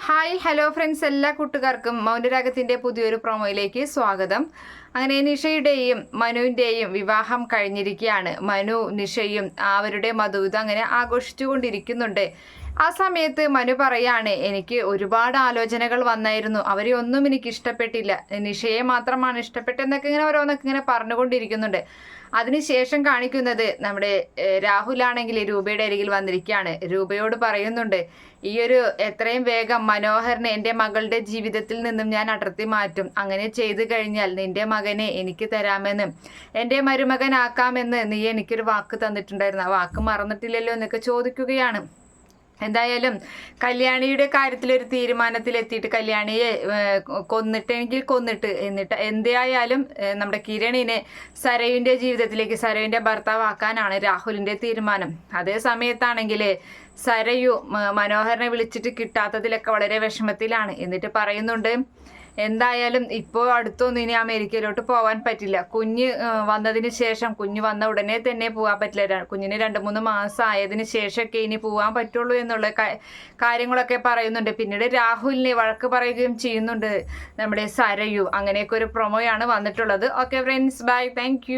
Hi hello friends, എല്ലാ കൂട്ടുകാർക്കും മൗനരാഗത്തിൻ്റെ പുതിയൊരു പ്രൊമോയിലേക്ക് സ്വാഗതം. അങ്ങനെ നിഷയുടെയും മനുവിൻ്റെയും വിവാഹം കഴിഞ്ഞിരിക്കുകയാണ്. മനു നിഷയും അവരുടെ മധുവിധം അങ്ങനെ ആഘോഷിച്ചുകൊണ്ടിരിക്കുന്നുണ്ട്. ആ സമയത്ത് മനു പറയാണ്, എനിക്ക് ഒരുപാട് ആലോചനകൾ വന്നായിരുന്നു, അവരെ ഒന്നും എനിക്ക് ഇഷ്ടപ്പെട്ടില്ല, നിഷയെ മാത്രമാണ് ഇഷ്ടപ്പെട്ടെന്നൊക്കെ ഇങ്ങനെ ഓരോന്നൊക്കെ ഇങ്ങനെ പറഞ്ഞുകൊണ്ടിരിക്കുന്നുണ്ട്. അതിനുശേഷം കാണിക്കുന്നത് നമ്മുടെ രാഹുലാണെങ്കിൽ രൂപയുടെ അരികിൽ വന്നിരിക്കുകയാണ്. രൂപയോട് പറയുന്നുണ്ട്, ഈ ഒരു എത്രയും വേഗം മനോഹരനെ എൻ്റെ മകളുടെ ജീവിതത്തിൽ നിന്നും ഞാൻ അടർത്തി മാറ്റും. അങ്ങനെ ചെയ്തു കഴിഞ്ഞാൽ നിന്റെ മകനെ എനിക്ക് തരാമെന്ന്, എൻ്റെ മരുമകനാക്കാമെന്ന് നീ എനിക്കൊരു വാക്ക് തന്നിട്ടുണ്ടായിരുന്നു, ആ വാക്ക് മറന്നിട്ടില്ലല്ലോ എന്നൊക്കെ ചോദിക്കുകയാണ്. എന്തായാലും കല്യാണിയുടെ കാര്യത്തിലൊരു തീരുമാനത്തിലെത്തിയിട്ട് കല്യാണിയെ കൊന്നിട്ടെങ്കിൽ കൊന്നിട്ട്, എന്നിട്ട് എന്തായാലും നമ്മുടെ കിരണിനെ സരയുവിൻ്റെ ജീവിതത്തിലേക്ക്, സരയുവിൻ്റെ ഭർത്താവാക്കാനാണ് രാഹുലിൻ്റെ തീരുമാനം. അതേ സമയത്താണെങ്കിൽ സരയു മനോഹരനെ വിളിച്ചിട്ട് കിട്ടാത്തതിലൊക്കെ വളരെ വിഷമത്തിലാണ്. എന്നിട്ട് പറയുന്നുണ്ട്, എന്തായാലും ഇപ്പോൾ അടുത്തൊന്നും ഇനി അമേരിക്കയിലോട്ട് പോകാൻ പറ്റില്ല, കുഞ്ഞ് വന്നതിന് ശേഷം, കുഞ്ഞ് വന്ന ഉടനെ തന്നെ പോകാൻ പറ്റില്ല, കുഞ്ഞിന് 2-3 മാസം ആയതിനു ശേഷമൊക്കെ ഇനി പോകാൻ പറ്റുള്ളൂ എന്നുള്ള കാര്യങ്ങളൊക്കെ പറയുന്നുണ്ട്. പിന്നീട് രാഹുലിനെ വഴക്ക് പറയുകയും ചെയ്യുന്നുണ്ട് നമ്മുടെ സരയു. അങ്ങനെയൊക്കെ ഒരു പ്രൊമോയാണ് വന്നിട്ടുള്ളത്. Okay friends, by, thank